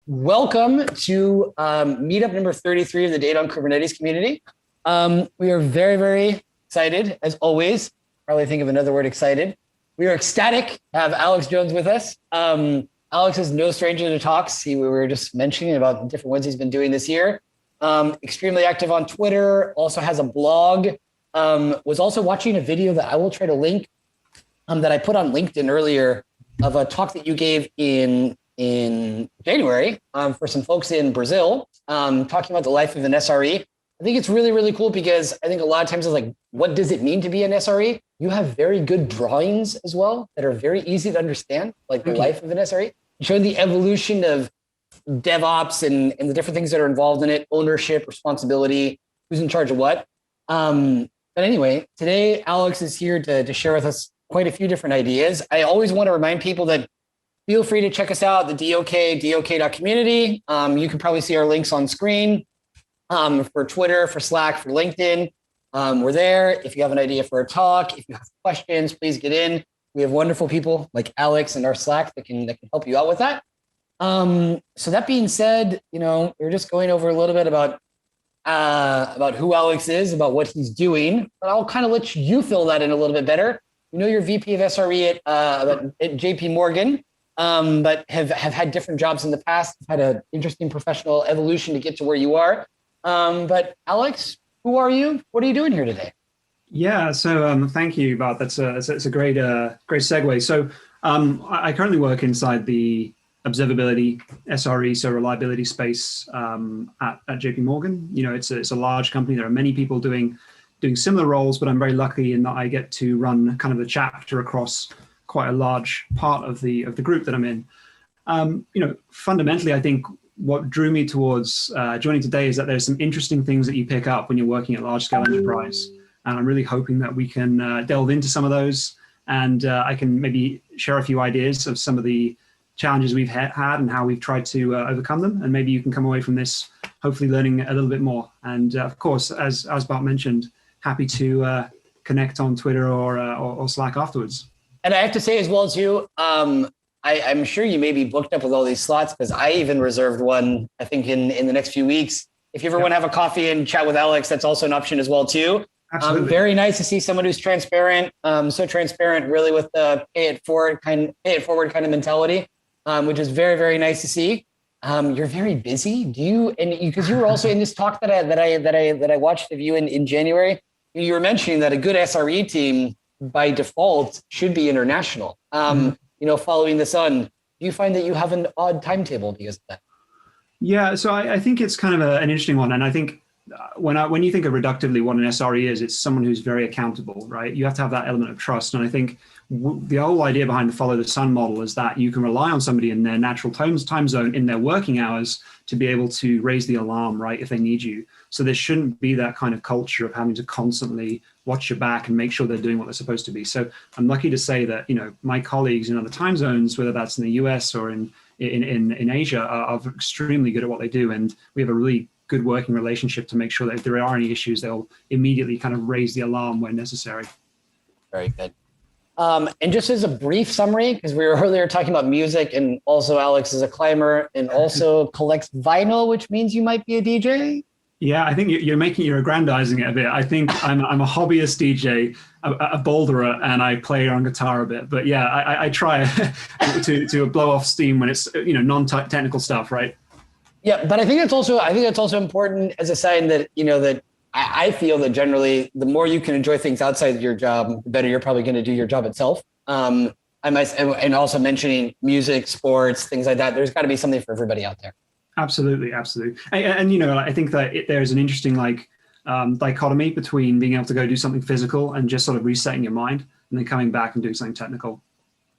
Welcome to meetup number 33 of the Data on Kubernetes community. We are very, very excited, as always. Probably think of another word, excited. We are ecstatic to have Alex Jones with us. Alex is no stranger to talks. We were just mentioning about the different ones he's been doing this year. Extremely active on Twitter, also has a blog. Was also watching a video that I will try to link that I put on LinkedIn earlier of a talk that you gave in January for some folks in Brazil, talking about the life of an SRE. I think it's really, really cool because I think a lot of times it's like, what does it mean to be an SRE? You have very good drawings as well that are very easy to understand, like the life of an SRE, showing the evolution of DevOps and the different things that are involved in it, ownership, responsibility, who's in charge of what. But anyway, today Alex is here to share with us quite a few different ideas. I always want to remind people that feel free to check us out, the DoK Community. You can probably see our links on screen for Twitter, for Slack, for LinkedIn. We're there. If you have an idea for a talk, if you have questions, please get in. We have wonderful people like Alex in our Slack that can help you out with that. So that being said, we're just going over a little bit about who Alex is, about what he's doing. But I'll kind of let you fill that in a little bit better. You're VP of SRE at JPMorgan. But have had different jobs in the past, had an interesting professional evolution to get to where you are. But Alex, who are you? What are you doing here today? Yeah, so thank you, Bart. That's a great segue. So I currently work inside the observability SRE, so reliability space at JPMorgan. It's a large company. There are many people doing similar roles, but I'm very lucky in that I get to run kind of the chapter across quite a large part of the group that I'm in. Fundamentally, I think what drew me towards joining today is that there's some interesting things that you pick up when you're working at large scale enterprise. And I'm really hoping that we can delve into some of those, and I can maybe share a few ideas of some of the challenges we've had and how we've tried to overcome them. And maybe you can come away from this hopefully learning a little bit more. And of course, as Bart mentioned, happy to connect on Twitter or Slack afterwards. And I have to say as well too, I'm sure you may be booked up with all these slots because I even reserved one, I think in the next few weeks. If you ever want to have a coffee and chat with Alex, that's also an option as well too. Absolutely. Very nice to see someone who's transparent, so transparent really with the pay it forward kind of mentality, which is very, very nice to see. You're very busy. Because you were also in this talk that I watched of you in January, you were mentioning that a good SRE team by default should be international. Following the sun. Do you find that you have an odd timetable because of that? Yeah, so I think it's kind of an interesting one. And I think when you think of reductively what an SRE is, it's someone who's very accountable, right? You have to have that element of trust. And I think the whole idea behind the follow the sun model is that you can rely on somebody in their natural time zone in their working hours to be able to raise the alarm, right, if they need you. So there shouldn't be that kind of culture of having to constantly watch your back and make sure they're doing what they're supposed to be. So I'm lucky to say that, my colleagues in other time zones, whether that's in the US or in Asia, are extremely good at what they do. And we have a really good working relationship to make sure that if there are any issues, they'll immediately kind of raise the alarm when necessary. Very good. And just as a brief summary, because we were earlier talking about music, and also Alex is a climber and also collects vinyl, which means you might be a DJ. Yeah, I think you're aggrandizing it a bit. I think I'm a hobbyist DJ, a boulderer, and I play on guitar a bit. But yeah, I try to blow off steam when it's non-technical stuff, right? Yeah, but I think that's also important as a sign that that I feel that generally the more you can enjoy things outside of your job, the better you're probably going to do your job itself. And also mentioning music, sports, things like that. There's got to be something for everybody out there. Absolutely. And I think that there's an interesting dichotomy between being able to go do something physical and just sort of resetting your mind and then coming back and doing something technical.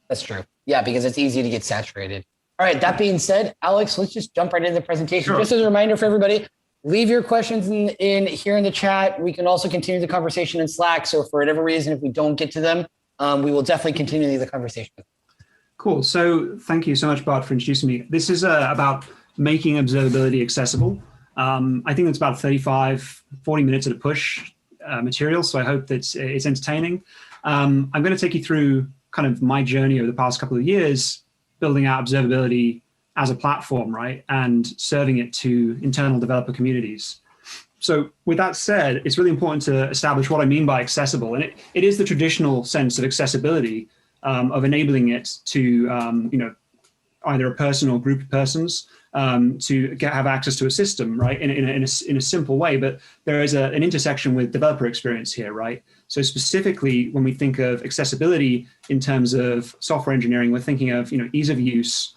That's true. Yeah, because it's easy to get saturated. All right, that being said, Alex, let's just jump right into the presentation. Sure. Just as a reminder for everybody, leave your questions in here in the chat. We can also continue the conversation in Slack. So for whatever reason, if we don't get to them, we will definitely continue the conversation. Cool. So thank you so much, Bart, for introducing me. This is about making observability accessible. I think it's about 35, 40 minutes at a push material. So I hope that it's entertaining. I'm going to take you through kind of my journey over the past couple of years, building out observability as a platform, right? And serving it to internal developer communities. So with that said, it's really important to establish what I mean by accessible. And it is the traditional sense of accessibility, of enabling it to, either a person or group of persons to have access to a system, right, in a simple way. But there is an intersection with developer experience here, right? So specifically, when we think of accessibility in terms of software engineering, we're thinking of ease of use,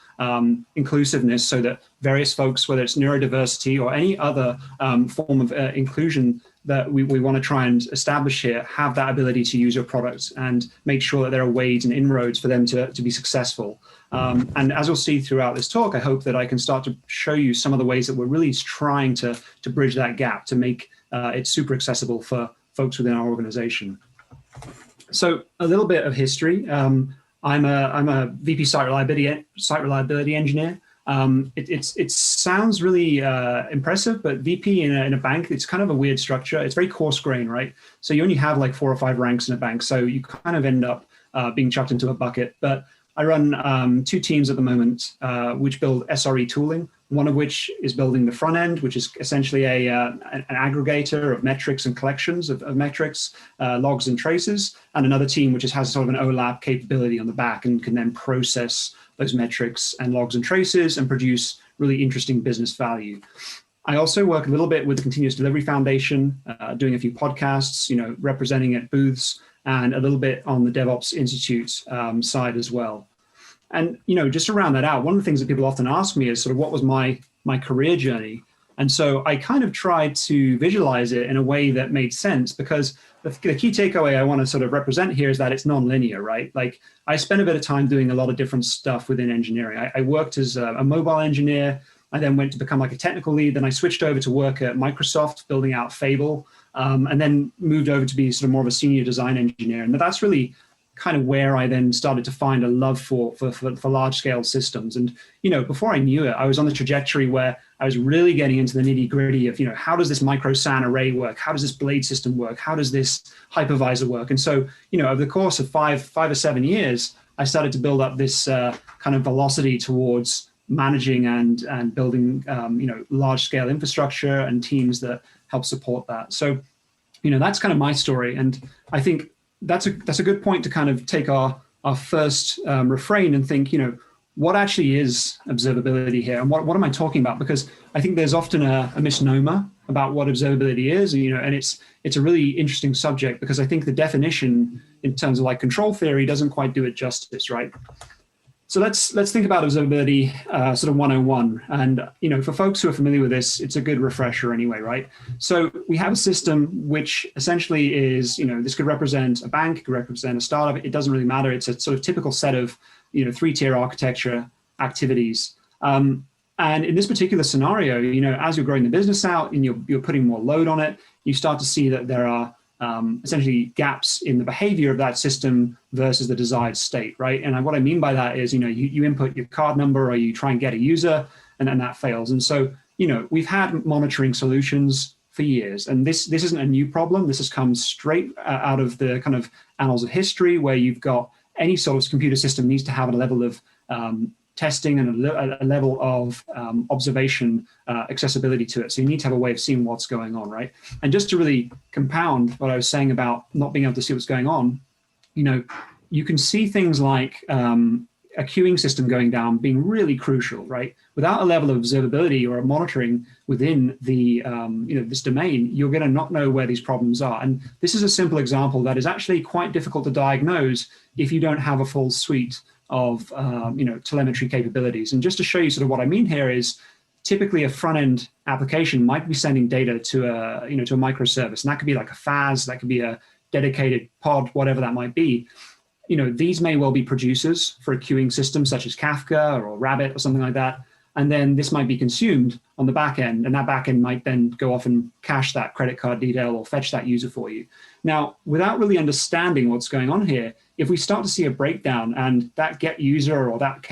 inclusiveness, so that various folks, whether it's neurodiversity or any other form of inclusion that we want to try and establish here, have that ability to use your product and make sure that there are ways and inroads for them to be successful. And as you'll see throughout this talk, I hope that I can start to show you some of the ways that we're really trying to bridge that gap to make it super accessible for folks within our organization. So a little bit of history. I'm a VP site reliability engineer. It sounds really impressive, but VP in a bank, it's kind of a weird structure. It's very coarse grain, right? So you only have like 4 or 5 ranks in a bank. So you kind of end up being chucked into a bucket. But I run 2 teams at the moment, which build SRE tooling, one of which is building the front end, which is essentially an aggregator of metrics and collections of metrics, logs and traces, and another team which has sort of an OLAP capability on the back and can then process those metrics and logs and traces and produce really interesting business value. I also work a little bit with the Continuous Delivery Foundation, doing a few podcasts, representing at booths, and a little bit on the DevOps Institute side as well. And, just to round that out, one of the things that people often ask me is sort of what was my career journey? And so I kind of tried to visualize it in a way that made sense, because the key takeaway I want to sort of represent here is that it's non-linear, right? Like I spent a bit of time doing a lot of different stuff within engineering. I worked as a mobile engineer. I then went to become like a technical lead. Then I switched over to work at Microsoft, building out Fable, and then moved over to be sort of more of a senior design engineer. And that's really kind of where I then started to find a love for large scale systems. And, before I knew it, I was on the trajectory where I was really getting into the nitty gritty of, how does this micro SAN array work? How does this blade system work? How does this hypervisor work? And so, over the course of 5 or 7 years, I started to build up this kind of velocity towards managing and building, large scale infrastructure and teams that help support that. So, that's kind of my story. And I think that's a good point to kind of take our first refrain and think, what actually is observability here? And what am I talking about? Because I think there's often a misnomer about what observability is, and it's a really interesting subject, because I think the definition in terms of like control theory doesn't quite do it justice, right? So let's think about observability sort of 101. And, for folks who are familiar with this, it's a good refresher anyway, right? So we have a system which essentially is, this could represent a bank, it could represent a startup. It doesn't really matter. It's a sort of typical set of, 3-tier architecture activities. And in this particular scenario, as you're growing the business out and you're putting more load on it, you start to see that there are essentially gaps in the behavior of that system versus the desired state, right? And what I mean by that is, you input your card number or you try and get a user, and then that fails. And so, we've had monitoring solutions for years, and this isn't a new problem. This has come straight out of the kind of annals of history, where you've got any sort of computer system needs to have a level of testing and a level of observation accessibility to it. So you need to have a way of seeing what's going on, right? And just to really compound what I was saying about not being able to see what's going on, you can see things like a queuing system going down being really crucial, right? Without a level of observability or a monitoring within the this domain, you're going to not know where these problems are. And this is a simple example that is actually quite difficult to diagnose if you don't have a full suite of telemetry capabilities. And just to show you sort of what I mean here is, typically a front-end application might be sending data to a to a microservice, and that could be like a FAS, that could be a dedicated pod, whatever that might be. These may well be producers for a queuing system such as Kafka or Rabbit or something like that. And then this might be consumed on the back end, and that back end might then go off and cache that credit card detail or fetch that user for you. Now, without really understanding what's going on here, if we start to see a breakdown and that get user or that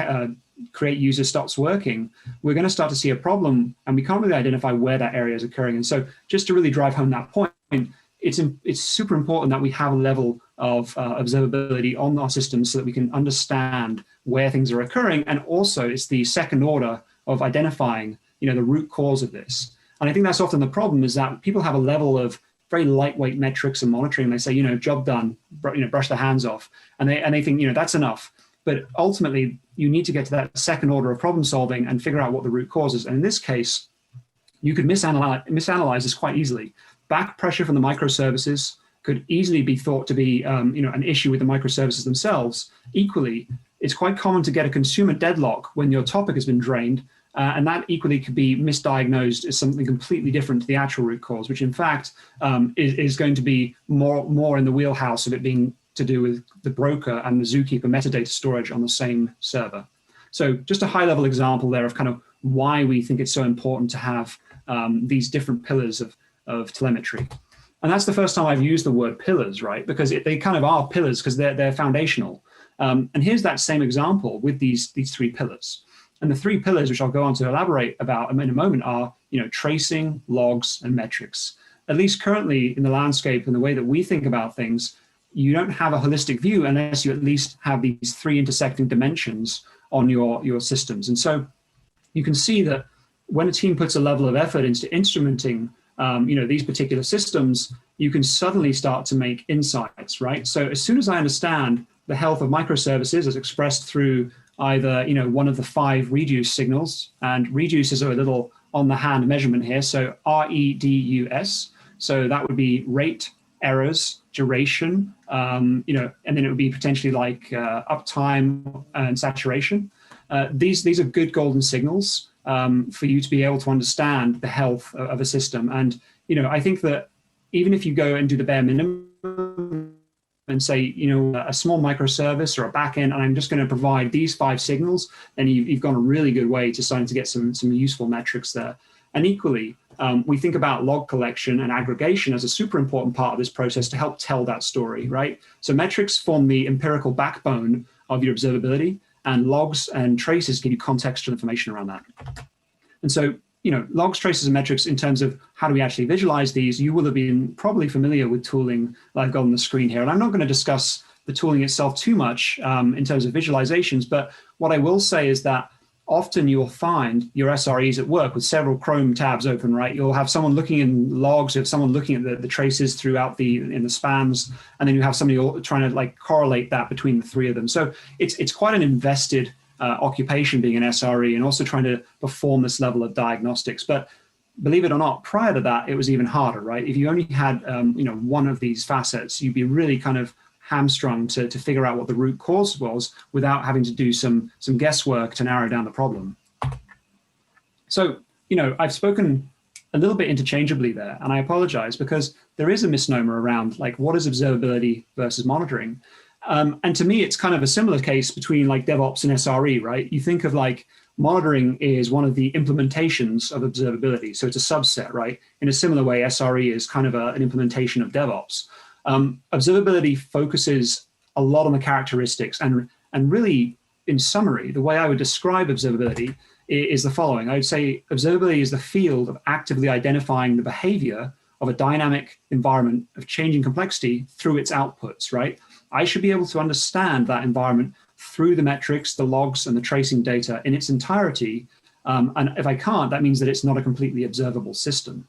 create user stops working, we're going to start to see a problem, and we can't really identify where that area is occurring. And so just to really drive home that point, it's super important that we have a level of observability on our systems so that we can understand where things are occurring, and also it's the second order of identifying, the root cause of this. And I think that's often the problem, is that people have a level of very lightweight metrics and monitoring. They say, job done, brush their hands off, and they think, that's enough. But ultimately, you need to get to that second order of problem solving and figure out what the root cause is. And in this case, you could misanalyze this quite easily. Back pressure from the microservices could easily be thought to be an issue with the microservices themselves. Equally, it's quite common to get a consumer deadlock when your topic has been drained, and that equally could be misdiagnosed as something completely different to the actual root cause, which in fact is going to be more in the wheelhouse of it being to do with the broker and the zookeeper metadata storage on the same server. So just a high-level example there of kind of why we think it's so important to have these different pillars of telemetry. And that's the first time I've used the word pillars, right? Because they kind of are pillars because they're foundational. And here's that same example with these three pillars. And the three pillars, which I'll go on to elaborate about in a moment, are tracing, logs, and metrics. At least currently in the landscape and the way that we think about things, you don't have a holistic view unless you at least have these three intersecting dimensions on your systems. And so you can see that when a team puts a level of effort into instrumenting these particular systems, you can suddenly start to make insights, right? So as soon as I understand the health of microservices as expressed through either one of the 5 reduce signals, and reduce is a little on the hand measurement here, so REDUS, so that would be rate, errors, duration, and then it would be potentially like uptime and saturation. These are good golden signals for you to be able to understand the health of a system. And I think that even if you go and do the bare minimum and say, a small microservice or a backend, and I'm just going to provide these 5 signals, then you've gone a really good way to starting to get some useful metrics there. And equally, we think about log collection and aggregation as a super important part of this process to help tell that story, right? So metrics form the empirical backbone of your observability, and logs and traces give you contextual information around that. And so, logs, traces, and metrics in terms of how do we actually visualize these, you will have been probably familiar with tooling that I've got on the screen here. And I'm not going to discuss the tooling itself too much in terms of visualizations, but what I will say is that often you'll find your SREs at work with several Chrome tabs open, right? You'll have someone looking in logs, you have someone looking at the traces throughout in the spans, and then you have somebody trying to correlate that between the 3 of them. So it's quite an invested occupation being an SRE, and also trying to perform this level of diagnostics. But believe it or not, prior to that, it was even harder, right? If you only had one of these facets, you'd be really kind of hamstrung to figure out what the root cause was without having to do some guesswork to narrow down the problem. So, I've spoken a little bit interchangeably there, and I apologize because there is a misnomer around what is observability versus monitoring. And to me, it's kind of a similar case between DevOps and SRE, right? You think of monitoring is one of the implementations of observability. So it's a subset, right? In a similar way, SRE is kind of an implementation of DevOps. Observability focuses a lot on the characteristics, and really, in summary, the way I would describe observability is the following. I would say observability is the field of actively identifying the behavior of a dynamic environment of changing complexity through its outputs, right? I should be able to understand that environment through the metrics, the logs, and the tracing data in its entirety. And if I can't, that means that it's not a completely observable system.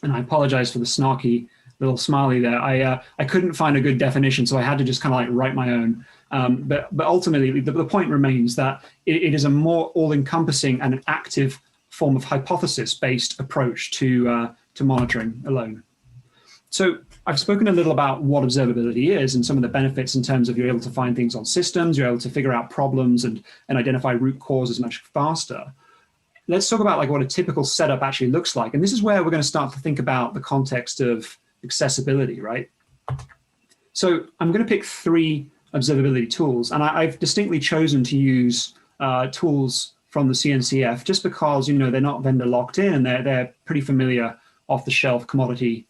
And I apologize for the snarky little smiley there. I couldn't find a good definition, so I had to just kind of write my own. But ultimately, the point remains that it is a more all-encompassing and an active form of hypothesis-based approach to monitoring alone. So I've spoken a little about what observability is and some of the benefits in terms of you're able to find things on systems, you're able to figure out problems and identify root causes much faster. Let's talk about what a typical setup actually looks like. And this is where we're going to start to think about the context of accessibility, right? So I'm going to pick 3 observability tools, and I've distinctly chosen to use tools from the CNCF just because they're not vendor locked in and they're pretty familiar off-the-shelf commodity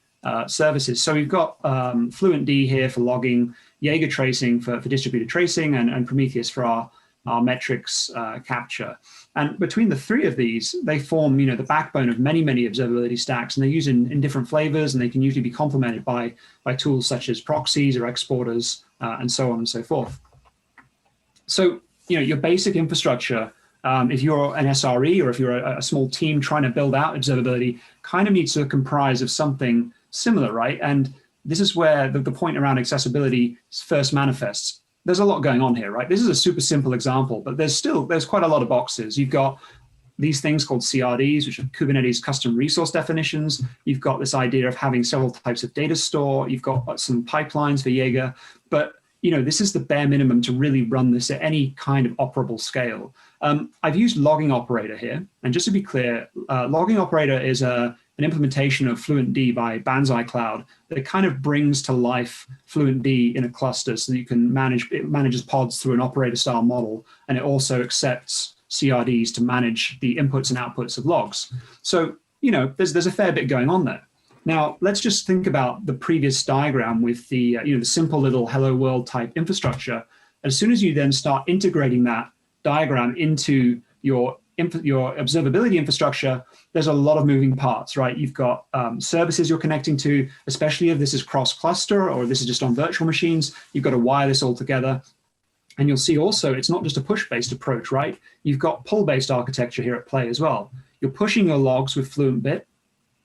services. So we've got FluentD here for logging, Jaeger tracing for distributed tracing, and Prometheus for our metrics capture. And between the 3 of these, they form the backbone of many observability stacks, and they're used in different flavors, and they can usually be complemented by tools such as proxies or exporters and so on and so forth. So your basic infrastructure, if you're an SRE or if you're a small team trying to build out observability, kind of needs to comprise of something similar, right? And this is where the point around accessibility first manifests. There's a lot going on here, right? This is a super simple example, but there's quite a lot of boxes. You've got these things called CRDs, which are Kubernetes custom resource definitions. You've got this idea of having several types of data store. You've got some pipelines for Jaeger, but this is the bare minimum to really run this at any kind of operable scale. I've used logging operator here, and just to be clear, logging operator is an implementation of Fluentd by Banzai Cloud that kind of brings to life Fluentd in a cluster so that you can it manages pods through an operator style model, and it also accepts CRDs to manage the inputs and outputs of logs. So, there's a fair bit going on there. Now, let's just think about the previous diagram with the, the simple little hello world type infrastructure. As soon as you then start integrating that diagram into your observability infrastructure, there's a lot of moving parts, right? You've got services you're connecting to, especially if this is cross-cluster or this is just on virtual machines. You've got to wire this all together. And you'll see also, it's not just a push-based approach, right? You've got pull-based architecture here at play as well. You're pushing your logs with FluentBit,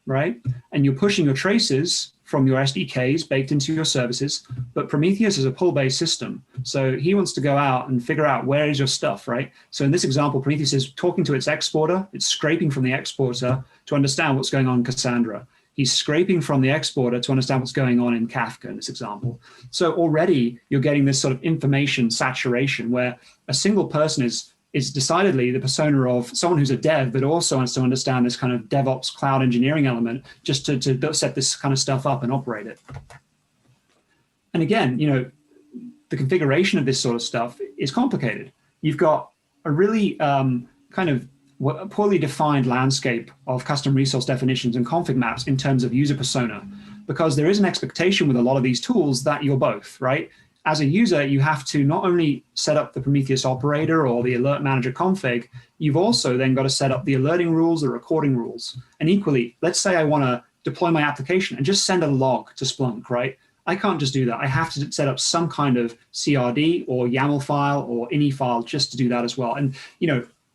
right? And you're pushing your traces from your SDKs baked into your services. But Prometheus is a pull-based system. So he wants to go out and figure out where is your stuff, right? So in this example, Prometheus is talking to its exporter. It's scraping from the exporter to understand what's going on in Cassandra. He's scraping from the exporter to understand what's going on in Kafka in this example. So already you're getting this sort of information saturation where a single person is decidedly the persona of someone who's a dev, but also wants to understand this kind of DevOps cloud engineering element just to set this kind of stuff up and operate it. And again, the configuration of this sort of stuff is complicated. You've got a really kind of poorly defined landscape of custom resource definitions and config maps in terms of user persona, because there is an expectation with a lot of these tools that you're both, right? As a user, you have to not only set up the Prometheus operator or the alert manager config, you've also then got to set up the alerting rules, the recording rules. And equally, let's say I want to deploy my application and just send a log to Splunk, right? I can't just do that. I have to set up some kind of CRD or YAML file or ini file just to do that as well. And,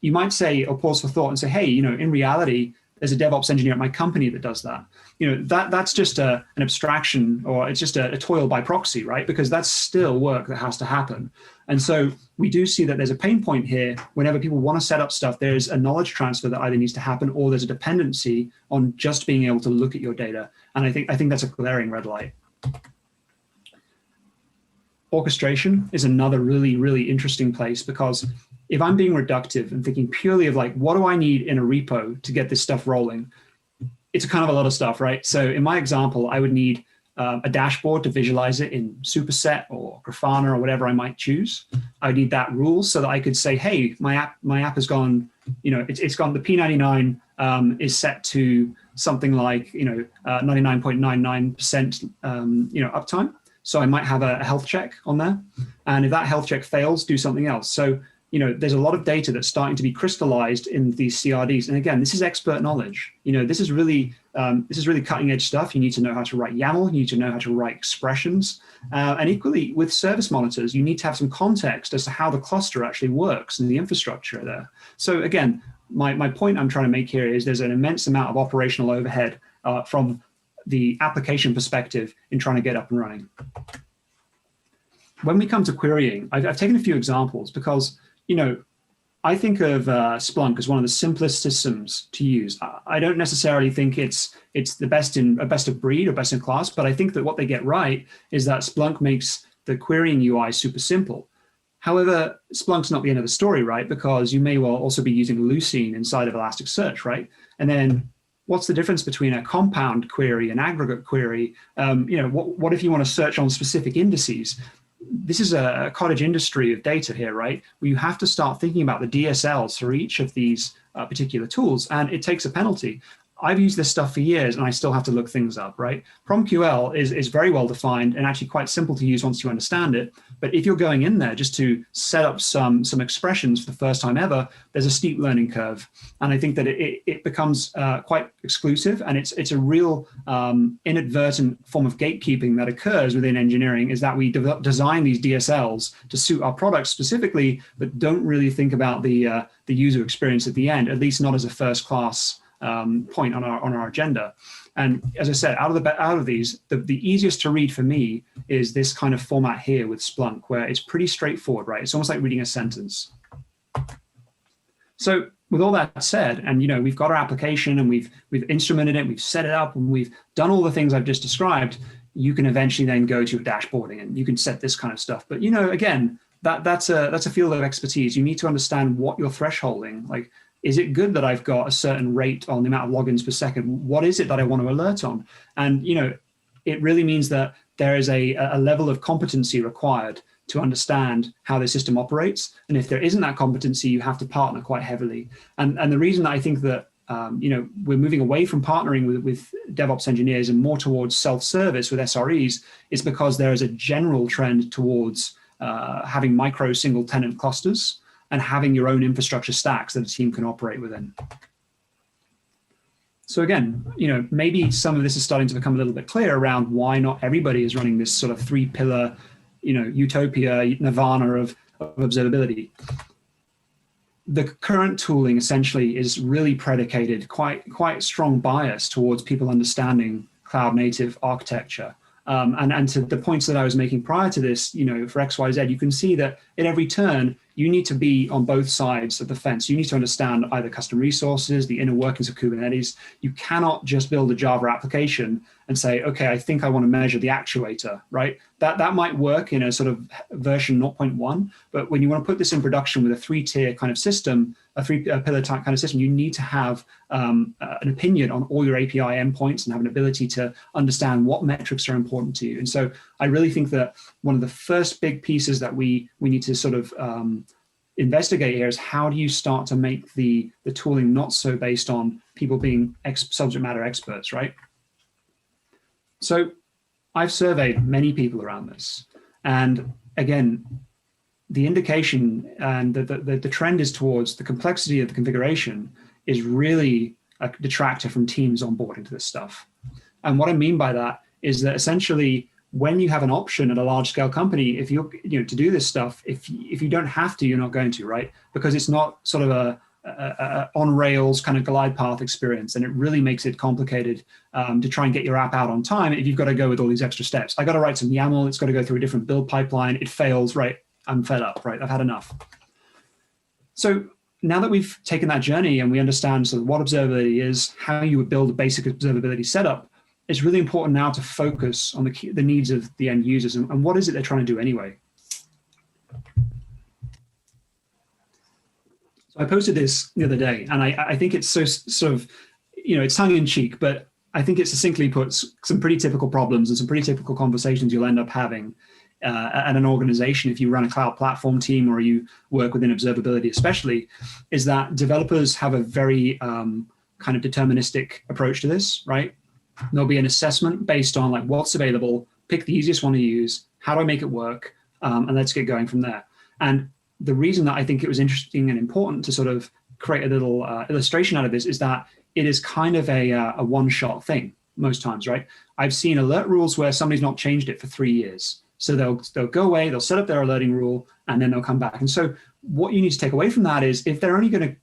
you might say, or pause for thought and say, hey, in reality, there's a DevOps engineer at my company that does that. That's just an abstraction, or it's just a toil by proxy, right? Because that's still work that has to happen. And so we do see that there's a pain point here. Whenever people want to set up stuff, there's a knowledge transfer that either needs to happen, or there's a dependency on just being able to look at your data. And I think that's a glaring red light. Orchestration is another really, really interesting place, because if I'm being reductive and thinking purely of what do I need in a repo to get this stuff rolling, it's kind of a lot of stuff, right? So in my example, I would need a dashboard to visualize it in Superset or Grafana or whatever I might choose. I would need that rule so that I could say, hey, my app has gone, it's gone, the P99 is set to something like, 99.99%, uptime. So I might have a health check on there. And if that health check fails, do something else. So, there's a lot of data that's starting to be crystallized in these CRDs. And again, this is expert knowledge. This is really cutting edge stuff. You need to know how to write YAML. You need to know how to write expressions. And equally with service monitors, you need to have some context as to how the cluster actually works and the infrastructure there. So again, my point I'm trying to make here is there's an immense amount of operational overhead from the application perspective in trying to get up and running. When we come to querying, I've taken a few examples because, I think of Splunk as one of the simplest systems to use. I don't necessarily think it's the best of breed or best in class, but I think that what they get right is that Splunk makes the querying UI super simple. However, Splunk's not the end of the story, right? Because you may well also be using Lucene inside of Elasticsearch, right? And then what's the difference between a compound query and aggregate query? What if you want to search on specific indices? This is a cottage industry of data here, right? Where you have to start thinking about the DSLs for each of these particular tools, and it takes a penalty. I've used this stuff for years and I still have to look things up, right? PromQL is very well defined and actually quite simple to use once you understand it. But if you're going in there just to set up some expressions for the first time ever, there's a steep learning curve. And I think that it becomes quite exclusive, and it's a real inadvertent form of gatekeeping that occurs within engineering, is that we design these DSLs to suit our products specifically, but don't really think about the user experience at the end, at least not as a first class point on our agenda. And as I said, out of these, the easiest to read for me is this kind of format here with Splunk, where it's pretty straightforward, right? It's almost like reading a sentence. So with all that said, and we've got our application and we've instrumented it, we've set it up, and we've done all the things I've just described, you can eventually then go to dashboarding and you can set this kind of stuff. But again, that's a field of expertise. You need to understand what you're thresholding. Like, is it good that I've got a certain rate on the amount of logins per second? What is it that I want to alert on? And it really means that there is a level of competency required to understand how the system operates. And if there isn't that competency, you have to partner quite heavily. And the reason that I think that we're moving away from partnering with DevOps engineers and more towards self-service with SREs is because there is a general trend towards having micro single tenant clusters and having your own infrastructure stacks that a team can operate within. So again, maybe some of this is starting to become a little bit clear around why not everybody is running this sort of 3-pillar, utopia, nirvana of observability. The current tooling essentially is really predicated, quite strong bias towards people understanding cloud native architecture. And to the points that I was making prior to this, for XYZ, you can see that at every turn, you need to be on both sides of the fence. You need to understand either custom resources, the inner workings of Kubernetes. You cannot just build a Java application and say, okay, I think I want to measure the actuator, right? That might work in a sort of version 0.1, but when you want to put this in production with a 3-tier kind of system, a 3-pillar type kind of system, you need to have an opinion on all your API endpoints and have an ability to understand what metrics are important to you. And so I really think that one of the first big pieces that we need to sort of investigate here is how do you start to make the tooling not so based on people being subject matter experts, right? So I've surveyed many people around this. And again, the indication and the trend is towards the complexity of the configuration is really a detractor from teams onboarding to this stuff. And what I mean by that is that essentially when you have an option at a large scale company, if you're, to do this stuff, if you don't have to, you're not going to, right? Because it's not sort of a on rails kind of glide path experience. And it really makes it complicated to try and get your app out on time if you've got to go with all these extra steps. I got to write some YAML. It's got to go through a different build pipeline. It fails, right? I'm fed up, right? I've had enough. So now that we've taken that journey and we understand sort of what observability is, how you would build a basic observability setup, it's really important now to focus on the needs of the end users and what is it they're trying to do anyway. So I posted this the other day, and I think it's so sort of, it's tongue in cheek, but I think it succinctly puts some pretty typical problems and some pretty typical conversations you'll end up having at an organization if you run a cloud platform team or you work within observability especially, is that developers have a very kind of deterministic approach to this, right? There'll be an assessment based on like what's available, pick the easiest one to use, how do I make it work, and let's get going from there. And the reason that I think it was interesting and important to sort of create a little illustration out of this is that it is kind of a one-shot thing most times, right? I've seen alert rules where somebody's not changed it for 3 years. So they'll go away, they'll set up their alerting rule, and then they'll come back. And so what you need to take away from that is if they're only going to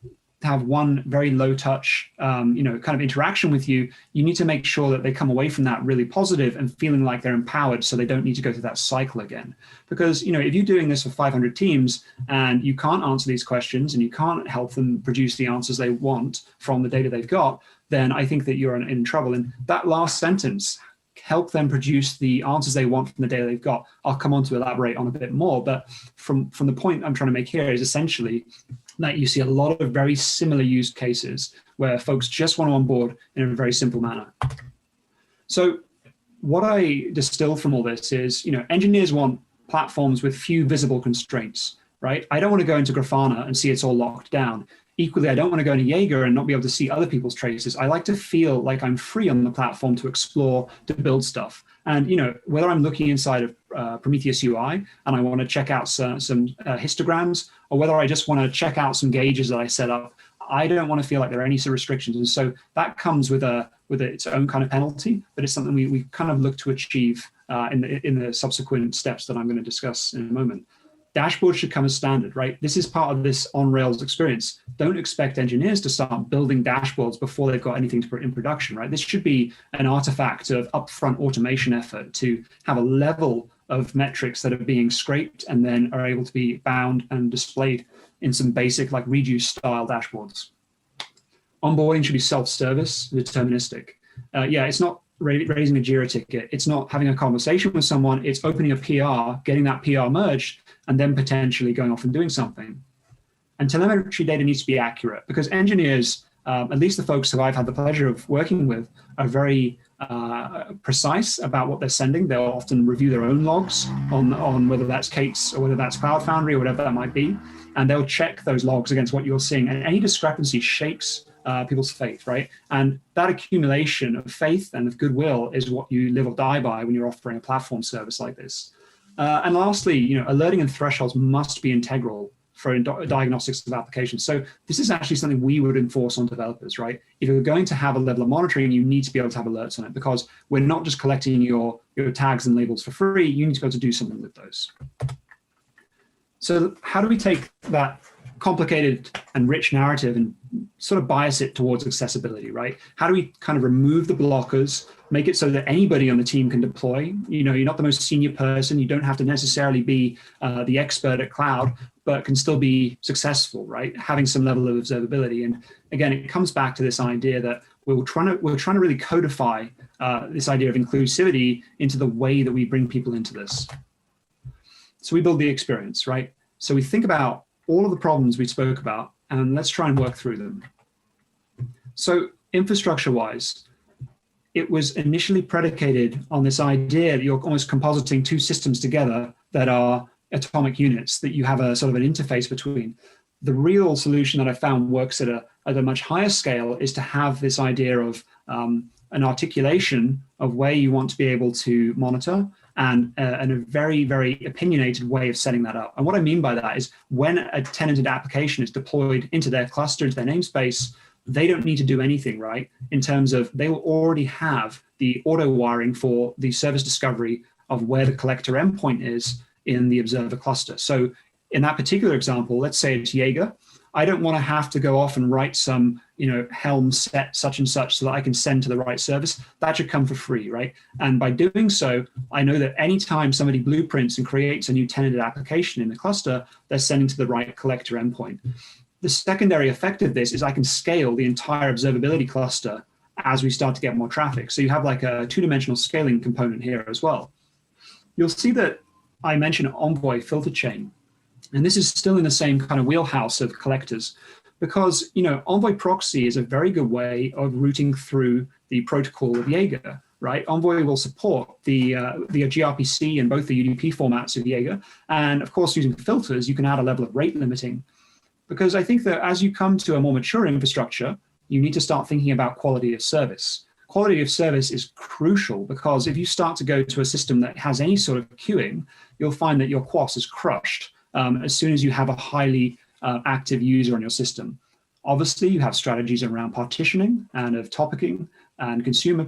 have one very low touch, kind of interaction with you, you need to make sure that they come away from that really positive and feeling like they're empowered so they don't need to go through that cycle again. Because, if you're doing this for 500 teams and you can't answer these questions and you can't help them produce the answers they want from the data they've got, then I think that you're in trouble. And that last sentence, help them produce the answers they want from the data they've got, I'll come on to elaborate on a bit more. But from the point I'm trying to make here is essentially that you see a lot of very similar use cases where folks just want to onboard in a very simple manner. So what I distill from all this is, engineers want platforms with few visible constraints, right? I don't want to go into Grafana and see it's all locked down. Equally, I don't want to go into Jaeger and not be able to see other people's traces. I like to feel like I'm free on the platform to explore, to build stuff. And whether I'm looking inside of Prometheus UI and I want to check out some histograms, or whether I just want to check out some gauges that I set up, I don't want to feel like there are any sort of restrictions. And so that comes with its own kind of penalty, but it's something we kind of look to achieve in the subsequent steps that I'm going to discuss in a moment. Dashboards should come as standard, right? This is part of this on-Rails experience. Don't expect engineers to start building dashboards before they've got anything to put in production, right? This should be an artifact of upfront automation effort to have a level of metrics that are being scraped and then are able to be bound and displayed in some basic like reduce style dashboards. Onboarding should be self-service, deterministic. It's not raising a JIRA ticket. It's not having a conversation with someone. It's opening a PR, getting that PR merged, and then potentially going off and doing something. And telemetry data needs to be accurate because engineers, at least the folks who I've had the pleasure of working with, are very precise about what they're sending. They'll often review their own logs on whether that's K8s or whether that's Cloud Foundry or whatever that might be. And they'll check those logs against what you're seeing. And any discrepancy shakes people's faith, right? And that accumulation of faith and of goodwill is what you live or die by when you're offering a platform service like this. And lastly, alerting and thresholds must be integral for diagnostics of applications. So this is actually something we would enforce on developers, right? If you're going to have a level of monitoring, you need to be able to have alerts on it because we're not just collecting your tags and labels for free. You need to be able to do something with those. So how do we take that complicated and rich narrative and sort of bias it towards accessibility, right? How do we kind of remove the blockers, make it so that anybody on the team can deploy? You're not the most senior person. You don't have to necessarily be the expert at cloud, but can still be successful, right? Having some level of observability. And again, it comes back to this idea that we're trying to really codify this idea of inclusivity into the way that we bring people into this. So we build the experience, right? So we think about all of the problems we spoke about, and let's try and work through them. So infrastructure-wise, it was initially predicated on this idea that you're almost compositing two systems together that are atomic units that you have a sort of an interface between. The real solution that I found works at a much higher scale is to have this idea of an articulation of where you want to be able to monitor and a very, very opinionated way of setting that up. And what I mean by that is when a tenanted application is deployed into their cluster, into their namespace, they don't need to do anything, right? In terms of they will already have the auto wiring for the service discovery of where the collector endpoint is in the observer cluster. So in that particular example, let's say it's Jaeger. I don't want to have to go off and write some, Helm set such and such so that I can send to the right service. That should come for free, right? And by doing so, I know that anytime somebody blueprints and creates a new tenanted application in the cluster, they're sending to the right collector endpoint. The secondary effect of this is I can scale the entire observability cluster as we start to get more traffic. So you have like a two-dimensional scaling component here as well. You'll see that I mentioned Envoy filter chain. And this is still in the same kind of wheelhouse of collectors because, Envoy proxy is a very good way of routing through the protocol of Jaeger, right? Envoy will support the gRPC and both the UDP formats of Jaeger. And of course, using filters, you can add a level of rate limiting because I think that as you come to a more mature infrastructure, you need to start thinking about quality of service. Quality of service is crucial because if you start to go to a system that has any sort of queuing, you'll find that your QoS is crushed as soon as you have a highly active user on your system. Obviously, you have strategies around partitioning and of topicing and consumer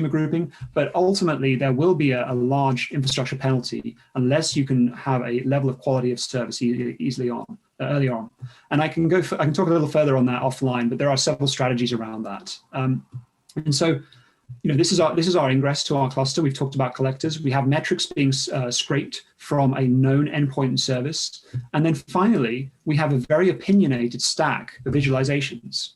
grouping, but ultimately there will be a large infrastructure penalty unless you can have a level of quality of service early on. And I can talk a little further on that offline, but there are several strategies around that. And so, this is our ingress to our cluster. We've talked about collectors. We have metrics being scraped from a known endpoint and service. And then finally, we have a very opinionated stack of visualizations.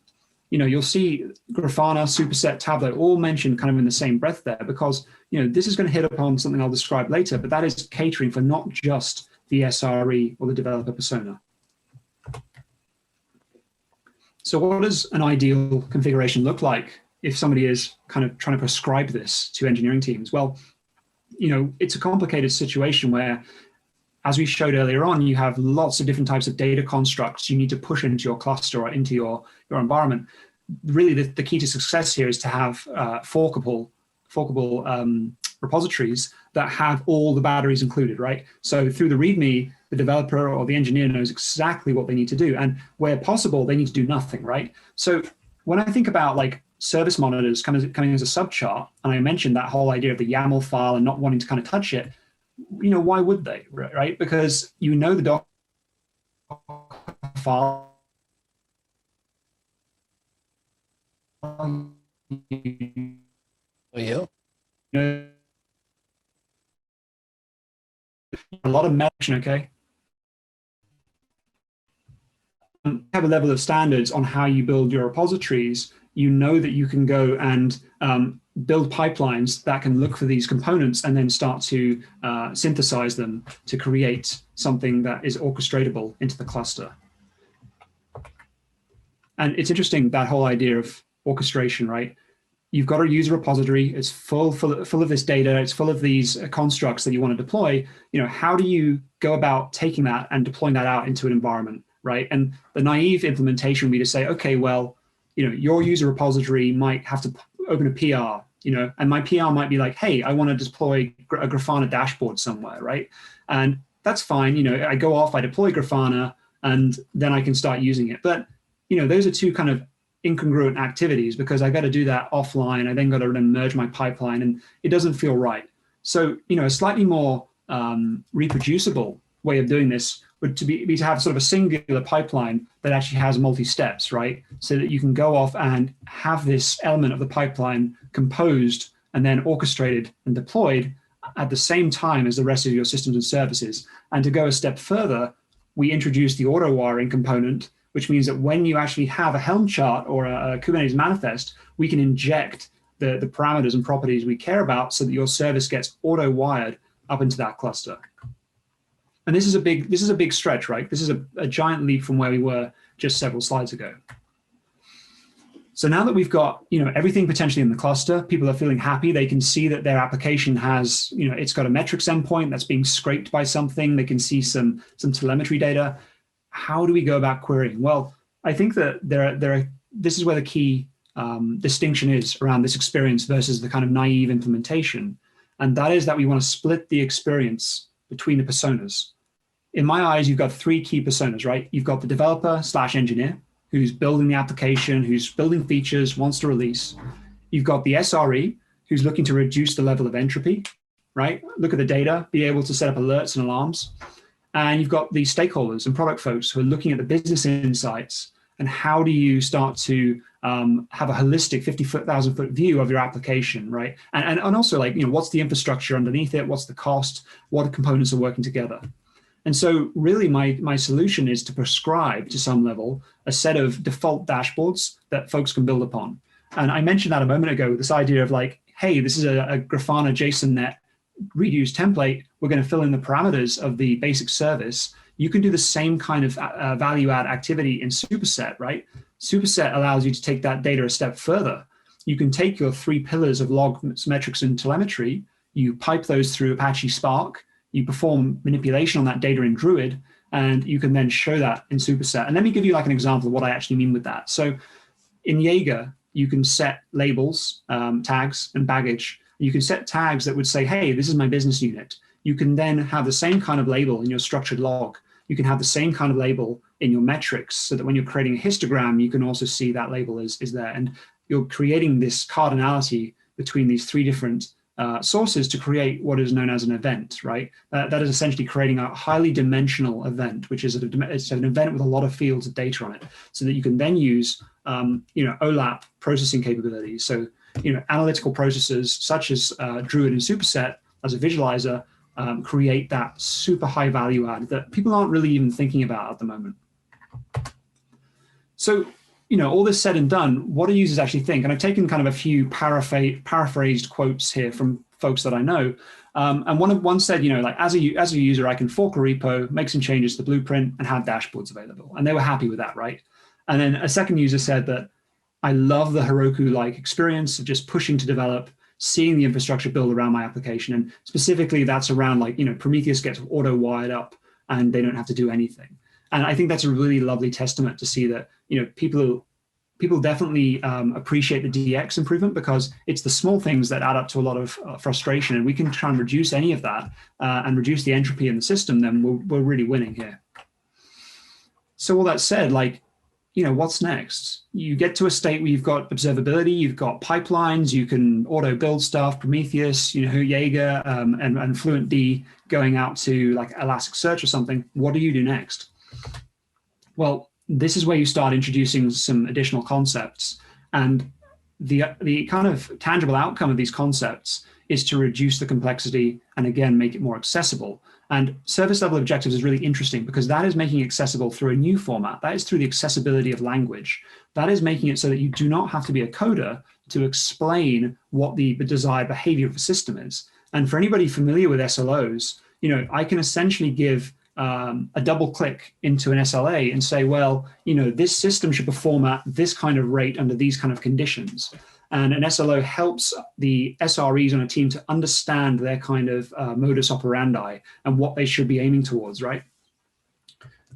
You'll see Grafana, Superset, Tableau all mentioned kind of in the same breath there because, this is going to hit upon something I'll describe later, but that is catering for not just the SRE or the developer persona. So what does an ideal configuration look like if somebody is kind of trying to prescribe this to engineering teams? Well, it's a complicated situation where as we showed earlier on, you have lots of different types of data constructs you need to push into your cluster or into your environment. Really, the key to success here is to have forkable repositories that have all the batteries included, right? So through the README, the developer or the engineer knows exactly what they need to do. And where possible, they need to do nothing, right? So when I think about like service monitors coming as a subchart, and I mentioned that whole idea of the YAML file and not wanting to kind of touch it, why would they, right? Because the doc file. You? A lot of mention, okay? Have a level of standards on how you build your repositories. You know that you can go and build pipelines that can look for these components and then start to synthesize them to create something that is orchestratable into the cluster. And it's interesting, that whole idea of orchestration, right? You've got a user repository, it's full of this data, it's full of these constructs that you want to deploy. How do you go about taking that and deploying that out into an environment, right? And the naive implementation would be to say, okay, well, your user repository might have to open a PR, and my PR might be like, hey, I want to deploy a Grafana dashboard somewhere, right? And that's fine. I go off, I deploy Grafana, and then I can start using it. But, those are two kind of incongruent activities, because I got to do that offline. I then got to merge my pipeline, and it doesn't feel right. So, a slightly more reproducible way of doing this would be to have sort of a singular pipeline that actually has multi-steps, right? So that you can go off and have this element of the pipeline composed and then orchestrated and deployed at the same time as the rest of your systems and services. And to go a step further, we introduced the auto wiring component, which means that when you actually have a Helm chart or a Kubernetes manifest, we can inject the parameters and properties we care about so that your service gets auto wired up into that cluster. And this is a big stretch, right? This is a giant leap from where we were just several slides ago. So now that we've got everything potentially in the cluster, people are feeling happy. They can see that their application has it's got a metrics endpoint that's being scraped by something. They can see some telemetry data. How do we go about querying? Well, I think that this is where the key distinction is around this experience versus the kind of naive implementation, and that is that we want to split the experience between the personas. In my eyes, you've got three key personas, right? You've got the developer/engineer who's building the application, who's building features, wants to release. You've got the SRE who's looking to reduce the level of entropy, right? Look at the data, be able to set up alerts and alarms. And you've got the stakeholders and product folks who are looking at the business insights and how do you start to have a holistic 50,000-foot view of your application, right? And also what's the infrastructure underneath it? What's the cost? What components are working together? And so really my solution is to prescribe to some level a set of default dashboards that folks can build upon. And I mentioned that a moment ago, this idea of hey, this is a Grafana JSON-net reuse template. We're going to fill in the parameters of the basic service. You can do the same kind of value add activity in Superset, right? Superset allows you to take that data a step further. You can take your three pillars of logs, metrics, and telemetry, you pipe those through Apache Spark, you perform manipulation on that data in Druid, and you can then show that in Superset. And let me give you an example of what I actually mean with that. So in Jaeger, you can set labels, tags, and baggage. You can set tags that would say, hey, this is my business unit. You can then have the same kind of label in your structured log. You can have the same kind of label in your metrics so that when you're creating a histogram, you can also see that label is there. And you're creating this cardinality between these three different sources to create what is known as an event, right? That is essentially creating a highly dimensional event, which is it's an event with a lot of fields of data on it, so that you can then use OLAP processing capabilities. So analytical processes such as Druid and Superset as a visualizer create that super high value add that people aren't really even thinking about at the moment. So all this said and done, what do users actually think? And I've taken kind of a few paraphrased quotes here from folks that I know. And one said, as a user, I can fork a repo, make some changes to the blueprint, and have dashboards available. And they were happy with that, right? And then a second user said that I love the Heroku-like experience of just pushing to develop. seeing the infrastructure build around my application. And specifically that's around like, Prometheus gets auto wired up and they don't have to do anything. And I think that's a really lovely testament to see that, people definitely appreciate the DX improvement, because it's the small things that add up to a lot of frustration. And we can try and reduce any of that and reduce the entropy in the system, then we're really winning here. So all that said, what's next? You get to a state where you've got observability, you've got pipelines, you can auto build stuff, Prometheus, Jaeger, and FluentD going out to like Elasticsearch or something. What do you do next? Well, this is where you start introducing some additional concepts. And the kind of tangible outcome of these concepts is to reduce the complexity and again, make it more accessible. And service level objectives is really interesting because that is making it accessible through a new format. That is through the accessibility of language. That is making it so that you do not have to be a coder to explain what the desired behavior of a system is. And for anybody familiar with SLOs, I can essentially give a double click into an SLA and say, well, this system should perform at this kind of rate under these kind of conditions. And an SLO helps the SREs on a team to understand their kind of modus operandi and what they should be aiming towards, right?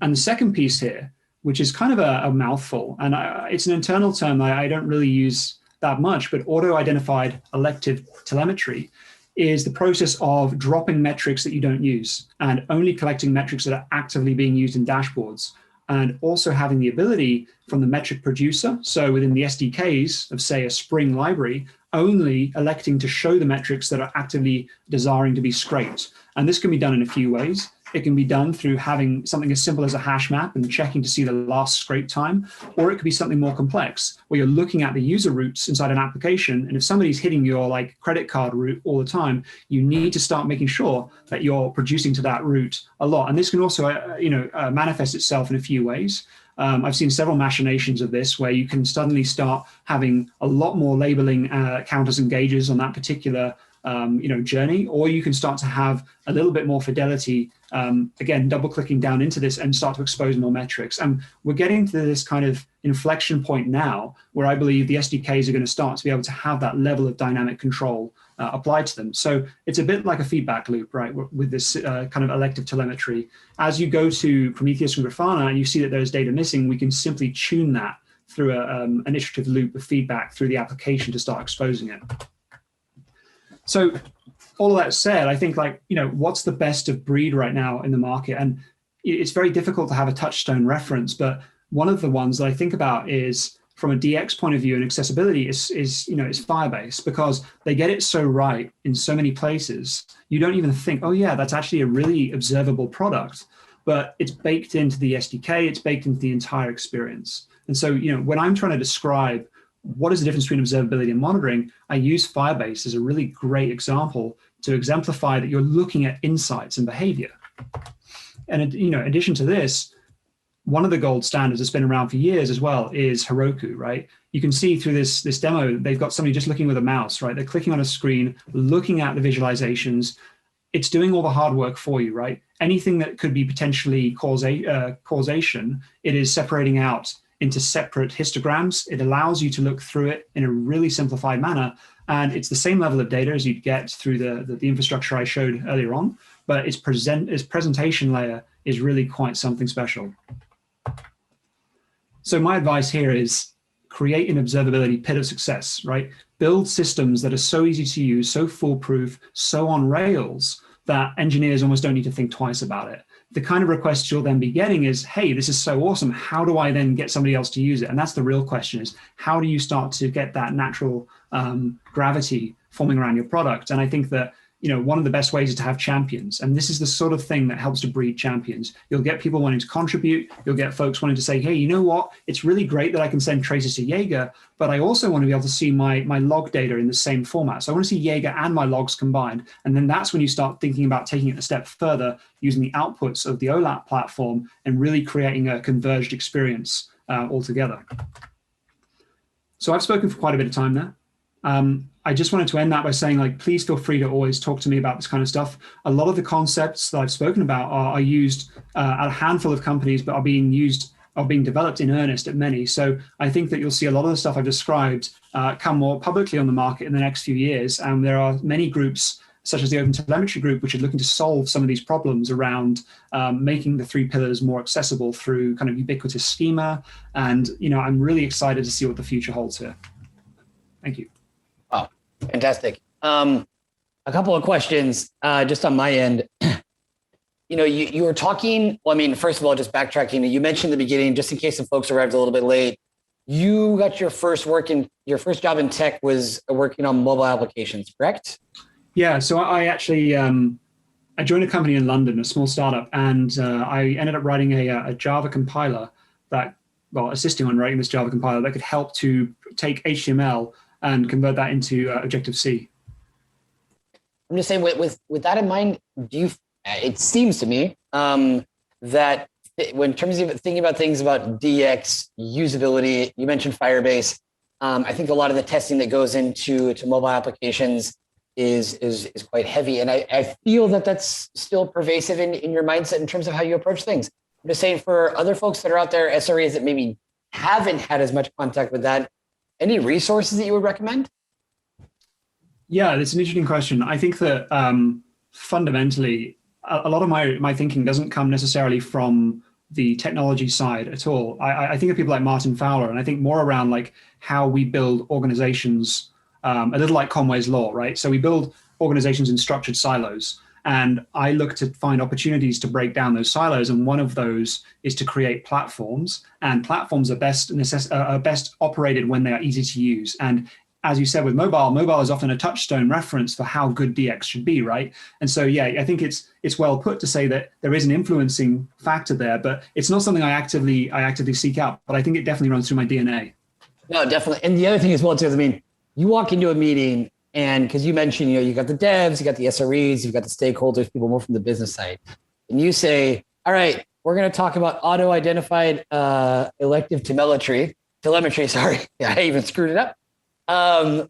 And the second piece here, which is kind of a mouthful, and it's an internal term that I don't really use that much, but auto-identified elective telemetry is the process of dropping metrics that you don't use and only collecting metrics that are actively being used in dashboards, and also having the ability from the metric producer, so within the SDKs of, say, a Spring library, only electing to show the metrics that are actively desiring to be scraped. And this can be done in a few ways. It can be done through having something as simple as a hash map and checking to see the last scrape time, or it could be something more complex where you're looking at the user routes inside an application. And if somebody's hitting your like credit card route all the time, you need to start making sure that you're producing to that route a lot. And this can also, manifest itself in a few ways. I've seen several machinations of this where you can suddenly start having a lot more labeling counters and gauges on that particular journey, or you can start to have a little bit more fidelity, again, double clicking down into this and start to expose more metrics. And we're getting to this kind of inflection point now where I believe the SDKs are going to start to be able to have that level of dynamic control applied to them. So it's a bit like a feedback loop, right, with this kind of elective telemetry. As you go to Prometheus and Grafana and you see that there's data missing, we can simply tune that through an iterative loop of feedback through the application to start exposing it. So all of that said, I think what's the best of breed right now in the market? And it's very difficult to have a touchstone reference, but one of the ones that I think about is from a DX point of view and accessibility is Firebase, because they get it so right in so many places. You don't even think, oh yeah, that's actually a really observable product, but it's baked into the SDK, it's baked into the entire experience. And so, when I'm trying to describe what is the difference between observability and monitoring, I use Firebase as a really great example to exemplify that you're looking at insights and behavior. And in addition to this, one of the gold standards that's been around for years as well is Heroku, right? You can see through this demo, they've got somebody just looking with a mouse, right? They're clicking on a screen, looking at the visualizations. It's doing all the hard work for you, right? Anything that could be potentially causation, it is separating out into separate histograms. It allows you to look through it in a really simplified manner. And it's the same level of data as you'd get through the infrastructure I showed earlier on, but its presentation layer is really quite something special. So my advice here is create an observability pit of success, right? Build systems that are so easy to use, so foolproof, so on rails that engineers almost don't need to think twice about it. The kind of requests you'll then be getting is, hey, this is so awesome. How do I then get somebody else to use it? And that's the real question, is how do you start to get that natural gravity forming around your product? And I think that one of the best ways is to have champions. And this is the sort of thing that helps to breed champions. You'll get people wanting to contribute. You'll get folks wanting to say, hey, you know what? It's really great that I can send traces to Jaeger, but I also want to be able to see my log data in the same format. So I want to see Jaeger and my logs combined. And then that's when you start thinking about taking it a step further, using the outputs of the OLAP platform and really creating a converged experience altogether. So I've spoken for quite a bit of time there. I just wanted to end that by saying, please feel free to always talk to me about this kind of stuff. A lot of the concepts that I've spoken about are used at a handful of companies, but are being used are being developed in earnest at many. So I think that you'll see a lot of the stuff I've described come more publicly on the market in the next few years. And there are many groups, such as the Open Telemetry group, which are looking to solve some of these problems around making the three pillars more accessible through kind of ubiquitous schema. And, I'm really excited to see what the future holds here. Thank you. Wow, fantastic. A couple of questions just on my end. You were talking, first of all, just backtracking, you mentioned in the beginning, just in case some folks arrived a little bit late, you got your first job in tech was working on mobile applications, correct? Yeah, so I actually, I joined a company in London, a small startup, and I ended up writing a Java compiler assisting on writing this Java compiler that could help to take HTML and convert that into Objective-C. I'm just saying, with that in mind, it seems to me that when in terms of thinking about things about DX, usability, you mentioned Firebase. I think a lot of the testing that goes into mobile applications is quite heavy. And I feel that that's still pervasive in your mindset in terms of how you approach things. I'm just saying, for other folks that are out there, SREs that maybe haven't had as much contact with that, any resources that you would recommend? Yeah, that's an interesting question. I think that fundamentally, a lot of my thinking doesn't come necessarily from the technology side at all. I think of people like Martin Fowler, and I think more around like how we build organizations, a little like Conway's Law, right? So we build organizations in structured silos, and I look to find opportunities to break down those silos. And one of those is to create platforms, and platforms are best operated when they are easy to use. And as you said, with mobile is often a touchstone reference for how good DX should be, right? And so, yeah, I think it's well put to say that there is an influencing factor there, but it's not something I actively seek out. But I think it definitely runs through my DNA. No, definitely. And the other thing as well, too, is, you walk into a meeting, and because you mentioned, you got the devs, you got the SREs, you've got the stakeholders, people more from the business side, and you say, all right, we're going to talk about auto-identified elective telemetry. Sorry, yeah, I even screwed it up.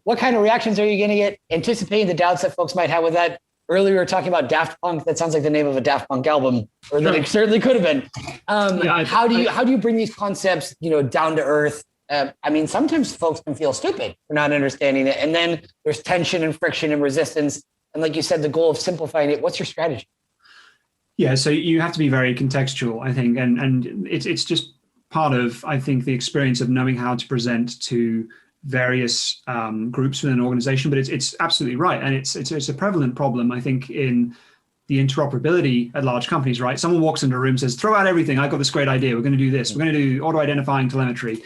What kind of reactions are you going to get? Anticipating the doubts that folks might have with that. Earlier, we were talking about Daft Punk. That sounds like the name of a Daft Punk album, or sure. That it certainly could have been. How do you bring these concepts, down to earth? Sometimes folks can feel stupid for not understanding it, and then there's tension and friction and resistance. And like you said, the goal of simplifying it. What's your strategy? Yeah, so you have to be very contextual, I think, and it's just part of, I think, the experience of knowing how to present to various groups within an organization. But it's absolutely right, and it's a prevalent problem, I think, in the interoperability at large companies. Right, someone walks into a room, says, "Throw out everything! I've got this great idea. We're going to do this. We're going to do auto-identifying telemetry."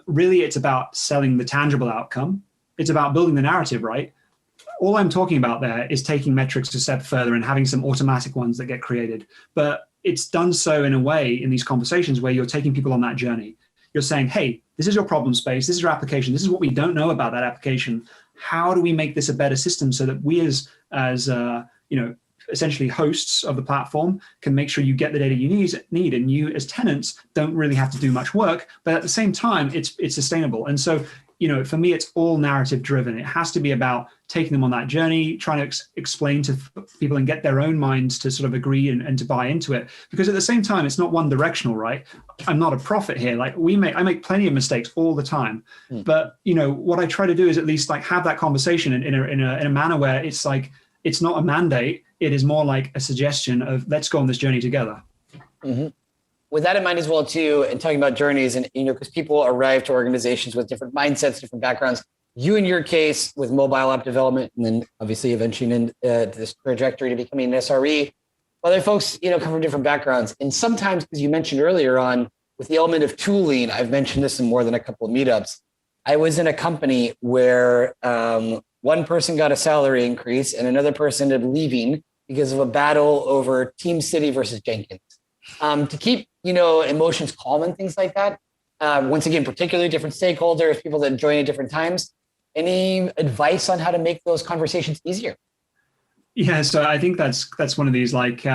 Really, it's about selling the tangible outcome. It's about building the narrative, right? All I'm talking about there is taking metrics a step further and having some automatic ones that get created. But it's done so in a way in these conversations where you're taking people on that journey. You're saying, hey, this is your problem space. This is your application. This is what we don't know about that application. How do we make this a better system so that we as essentially hosts of the platform can make sure you get the data you need, and you as tenants don't really have to do much work, but at the same time, it's sustainable. And so, for me, it's all narrative driven. It has to be about taking them on that journey, trying to explain to people and get their own minds to sort of agree and to buy into it. Because at the same time, it's not one directional, right? I'm not a prophet here. Like I make plenty of mistakes all the time. But, what I try to do is at least like have that conversation in a manner where it's like, it's not a mandate. It is more like a suggestion of let's go on this journey together. Mm-hmm. With that in mind as well, too, and talking about journeys, and because people arrive to organizations with different mindsets, different backgrounds. You, in your case, with mobile app development, and then obviously eventually in this trajectory to becoming an SRE, other folks, come from different backgrounds. And sometimes, as you mentioned earlier on, with the element of tooling, I've mentioned this in more than a couple of meetups. I was in a company where one person got a salary increase and another person ended up leaving because of a battle over Team City versus Jenkins. To keep, emotions calm and things like that. Once again, particularly different stakeholders, people that join at different times. Any advice on how to make those conversations easier? Yeah, so I think that's one of these like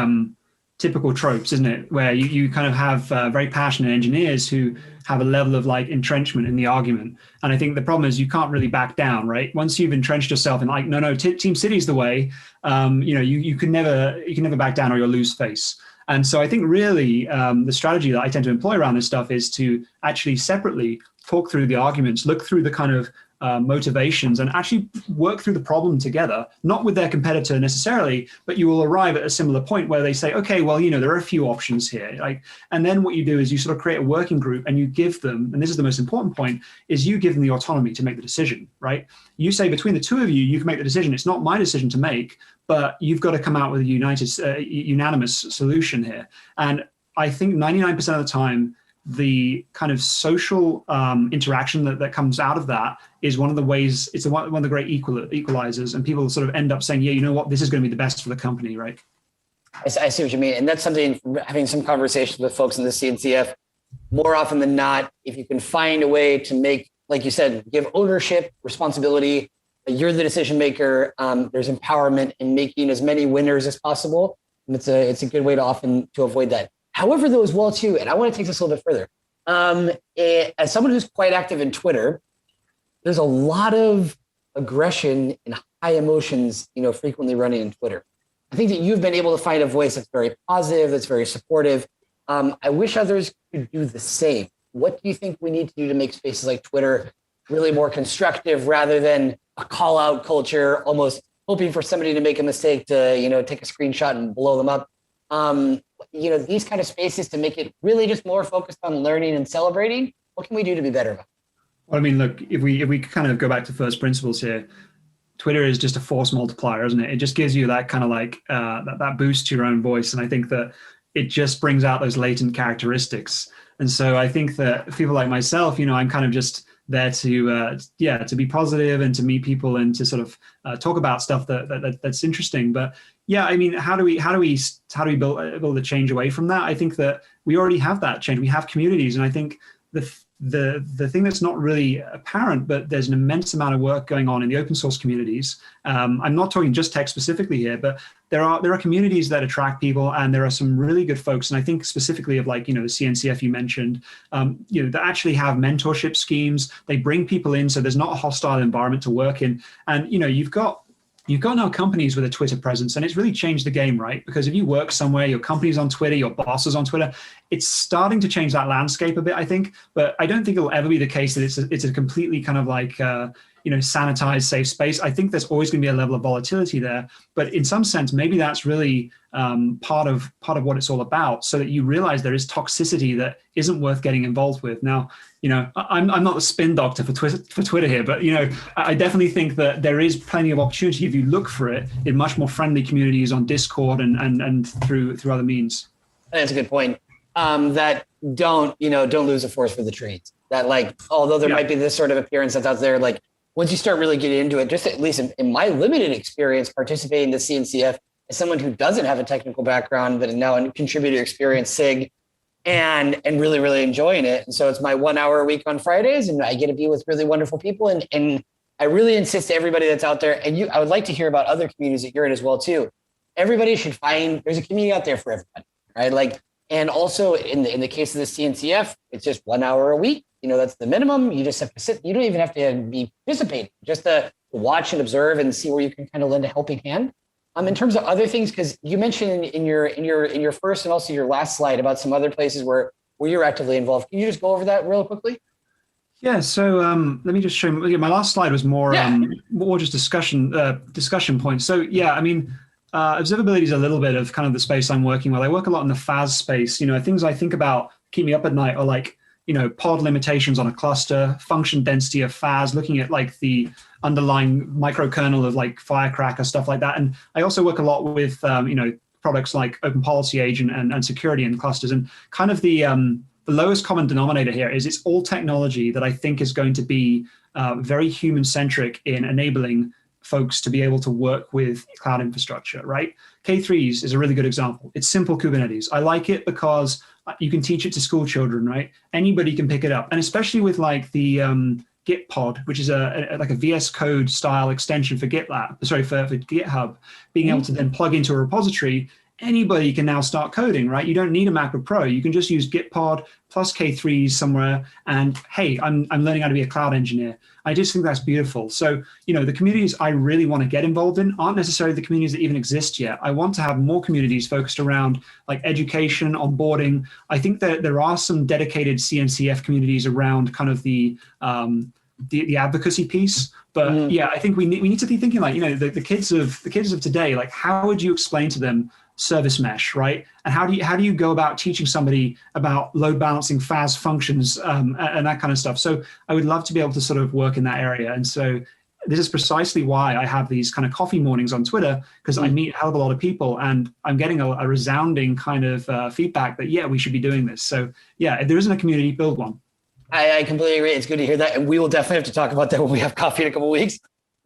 typical tropes, isn't it? Where you kind of have very passionate engineers who have a level of like entrenchment in the argument. And I think the problem is you can't really back down, right? Once you've entrenched yourself in like, no, Team City's the way, you can never back down or you'll lose face. And so I think really the strategy that I tend to employ around this stuff is to actually separately talk through the arguments, look through the kind of motivations, and actually work through the problem together, not with their competitor necessarily, but you will arrive at a similar point where they say, okay, well, there are a few options here. And then what you do is you sort of create a working group and you give them, and this is the most important point, is you give them the autonomy to make the decision, right? You say between the two of you, you can make the decision. It's not my decision to make, but you've got to come out with a unanimous solution here. And I think 99% of the time, the kind of social interaction that comes out of that is one of the ways, it's one of the great equalizers, and people sort of end up saying, yeah, you know what, this is going to be the best for the company, right? I see what you mean. And that's something, having some conversations with folks in the CNCF, more often than not, if you can find a way to make, like you said, give ownership, responsibility, you're the decision maker, there's empowerment in making as many winners as possible. And it's a good way to avoid that. However, though, as well, too, and I want to take this a little bit further. As someone who's quite active in Twitter, there's a lot of aggression and high emotions, frequently running in Twitter. I think that you've been able to find a voice that's very positive, that's very supportive. I wish others could do the same. What do you think we need to do to make spaces like Twitter really more constructive rather than a call out culture, almost hoping for somebody to make a mistake to, take a screenshot and blow them up? These kind of spaces to make it really just more focused on learning and celebrating. What can we do to be better about it? Well, I mean, look, if we kind of go back to first principles here, Twitter is just a force multiplier, isn't it? It just gives you that kind of like that boost to your own voice. And I think that it just brings out those latent characteristics. And so I think that people like myself, I'm kind of just there to be positive and to meet people and to sort of talk about stuff that's interesting. But yeah, I mean, how do we build a change away from that? I think that we already have that change. We have communities, and I think the thing that's not really apparent, but there's an immense amount of work going on in the open source communities. I'm not talking just tech specifically here, but there are communities that attract people, and there are some really good folks. And I think specifically of the CNCF you mentioned, that actually have mentorship schemes. They bring people in, so there's not a hostile environment to work in. And you've got now companies with a Twitter presence, and it's really changed the game, right? Because if you work somewhere, your company's on Twitter, your boss is on Twitter, it's starting to change that landscape a bit, I think. But I don't think it'll ever be the case that it's a completely kind of like, sanitized, safe space. I think there's always going to be a level of volatility there. But in some sense, maybe that's really part of what it's all about, so that you realize there is toxicity that isn't worth getting involved with. Now, I'm not the spin doctor for Twitter here, but I definitely think that there is plenty of opportunity if you look for it in much more friendly communities on Discord and through other means. That's a good point. That don't lose the forest for the trees. That although there might be this sort of appearance that's out there, once you start really getting into it, just at least in my limited experience participating in the CNCF as someone who doesn't have a technical background, but is now a contributor experience SIG, and really, really enjoying it. And so it's my 1 hour a week on Fridays, and I get to be with really wonderful people. And I really insist to everybody that's out there, and I would like to hear about other communities that you're in as well too. Everybody should there's a community out there for everybody, right? And also in the case of the CNCF, it's just 1 hour a week. That's the minimum. You just have to sit. You don't even have to be participating, just to watch and observe and see where you can kind of lend a helping hand. In terms of other things, because you mentioned in your first and also your last slide about some other places where you're actively involved. Can you just go over that real quickly? Yeah. So let me just show you. My last slide was more just discussion points. So yeah, I mean, observability is a little bit of kind of the space I'm working with. I work a lot in the FAS space. Things I think about keep me up at night are like, pod limitations on a cluster, function density of FAS, looking at the underlying microkernel of Firecracker, stuff like that. And I also work a lot with, products like Open Policy Agent and security in clusters. And kind of the lowest common denominator here is it's all technology that I think is going to be very human-centric in enabling folks to be able to work with cloud infrastructure, right? K3s is a really good example. It's simple Kubernetes. I like it because you can teach it to school children, right? Anybody can pick it up. And especially with the Git pod, which is a VS Code style extension for GitLab, for GitHub, being able to then plug into a repository, anybody can now start coding, right? You don't need a MacBook Pro. You can just use Gitpod plus K3s somewhere. And hey, I'm learning how to be a cloud engineer. I just think that's beautiful. So, the communities I really want to get involved in aren't necessarily the communities that even exist yet. I want to have more communities focused around like education, onboarding. I think that there are some dedicated CNCF communities around kind of the advocacy piece. But yeah, I think we need to be thinking like, the kids of today, like how would you explain to them service mesh, right? And how do you go about teaching somebody about load balancing FAS functions and that kind of stuff? So I would love to be able to sort of work in that area. And so this is precisely why I have these kind of coffee mornings on Twitter, because I meet a hell of a lot of people and I'm getting a resounding kind of feedback that, yeah, we should be doing this. So yeah, if there isn't a community, build one. I completely agree. It's good to hear that. And we will definitely have to talk about that when we have coffee in a couple of weeks,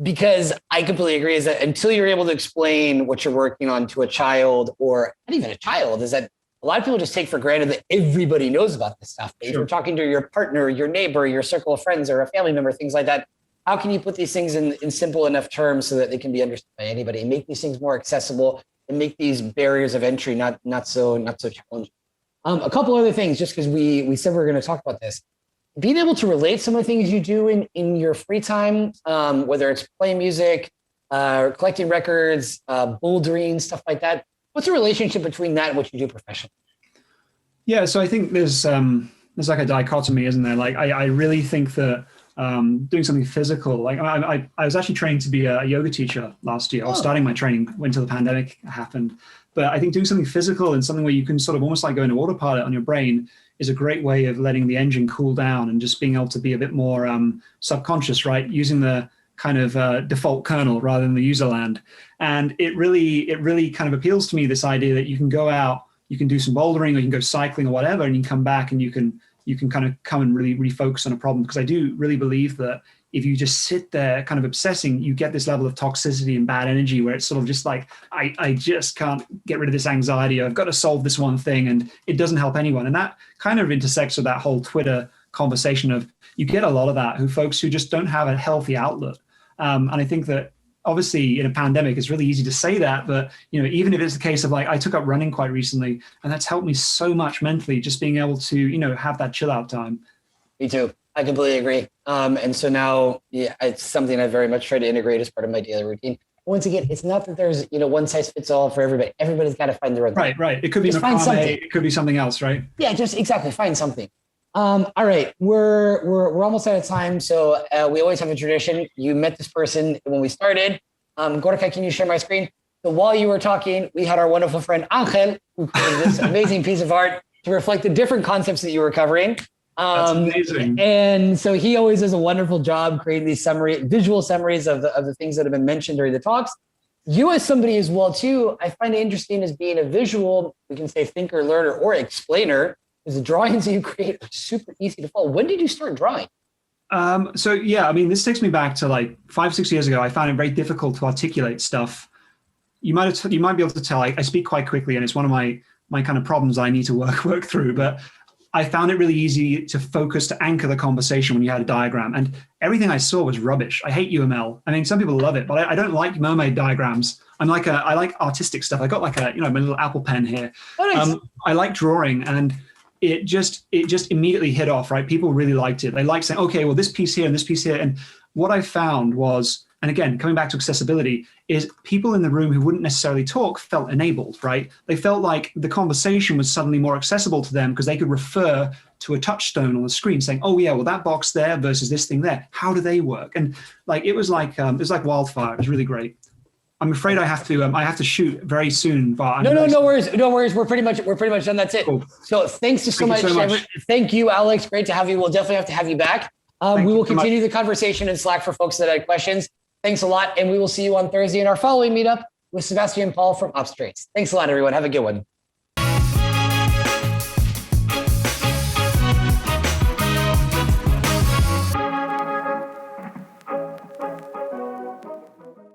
because I completely agree is that until you're able to explain what you're working on to a child, or not even a child, is that a lot of people just take for granted that everybody knows about this stuff. If you're talking to your partner, your neighbor, your circle of friends, or a family member, things like that, how can you put these things in simple enough terms so that they can be understood by anybody and make these things more accessible and make these barriers of entry not so challenging? A couple other things, just because we said we were going to talk about this. Being able to relate some of the things you do in your free time, whether it's playing music, collecting records, bouldering, stuff like that. What's the relationship between that and what you do professionally? Yeah, so I think there's like a dichotomy, isn't there? Like I really think that doing something physical, like I was actually training to be a yoga teacher last year. I was starting my training until the pandemic happened. But I think doing something physical and something where you can sort of almost like go into autopilot on your brain is a great way of letting the engine cool down and just being able to be a bit more subconscious, right? Using the kind of default kernel rather than the user land. And it really kind of appeals to me, this idea that you can go out, you can do some bouldering, or you can go cycling or whatever, and you can come back and you can kind of come and really refocus on a problem. Because I do really believe that if you just sit there kind of obsessing, you get this level of toxicity and bad energy where it's sort of just like, I just can't get rid of this anxiety. I've got to solve this one thing, and it doesn't help anyone. And that kind of intersects with that whole Twitter conversation of, you get a lot of that, folks who just don't have a healthy outlet. And I think that obviously in a pandemic, it's really easy to say that, but even if it's the case of like, I took up running quite recently, and that's helped me so much mentally, just being able to, have that chill out time. Me too. I completely agree. And so now, yeah, it's something I very much try to integrate as part of my daily routine. Once again, it's not that there's, one size fits all for everybody. Everybody's got to find their own thing. Right. It could be it could be something else, right? Yeah, just exactly. Find something. All right, we're almost out of time. So we always have a tradition. You met this person when we started. Gorka, can you share my screen? So while you were talking, we had our wonderful friend Angel, who created this amazing piece of art to reflect the different concepts that you were covering. That's amazing. And so he always does a wonderful job creating these visual summaries of the things that have been mentioned during the talks. You as somebody as well too, I find it interesting as being a visual, we can say thinker, learner, or explainer, because the drawings that you create are super easy to follow. When did you start drawing? So yeah, this takes me back to like 5-6 years ago. I found it very difficult to articulate stuff. You might be able to tell I speak quite quickly, and it's one of my kind of problems I need to work through. But I found it really easy to focus, to anchor the conversation when you had a diagram, and everything I saw was rubbish. I hate UML. Some people love it, but I don't like mermaid diagrams. I like artistic stuff. I got like my little Apple pen here. Oh, nice. I like drawing, and it just immediately hit off, right? People really liked it. They liked saying, okay, well, this piece here and this piece here. And what I found was, and again, coming back to accessibility, is people in the room who wouldn't necessarily talk felt enabled, right? They felt like the conversation was suddenly more accessible to them because they could refer to a touchstone on the screen saying, oh yeah, well, that box there versus this thing there, how do they work? And like, it was like wildfire. It was really great. I'm afraid I have to shoot very soon, Bart. No worries. We're pretty much done. That's it. Cool. So thanks so much. Thank you, Alex. Great to have you. We'll definitely have to have you back. We will continue the conversation in Slack for folks that had questions. Thanks a lot. And we will see you on Thursday in our following meetup with Sebastian Paul from Observability. Thanks a lot, everyone. Have a good one.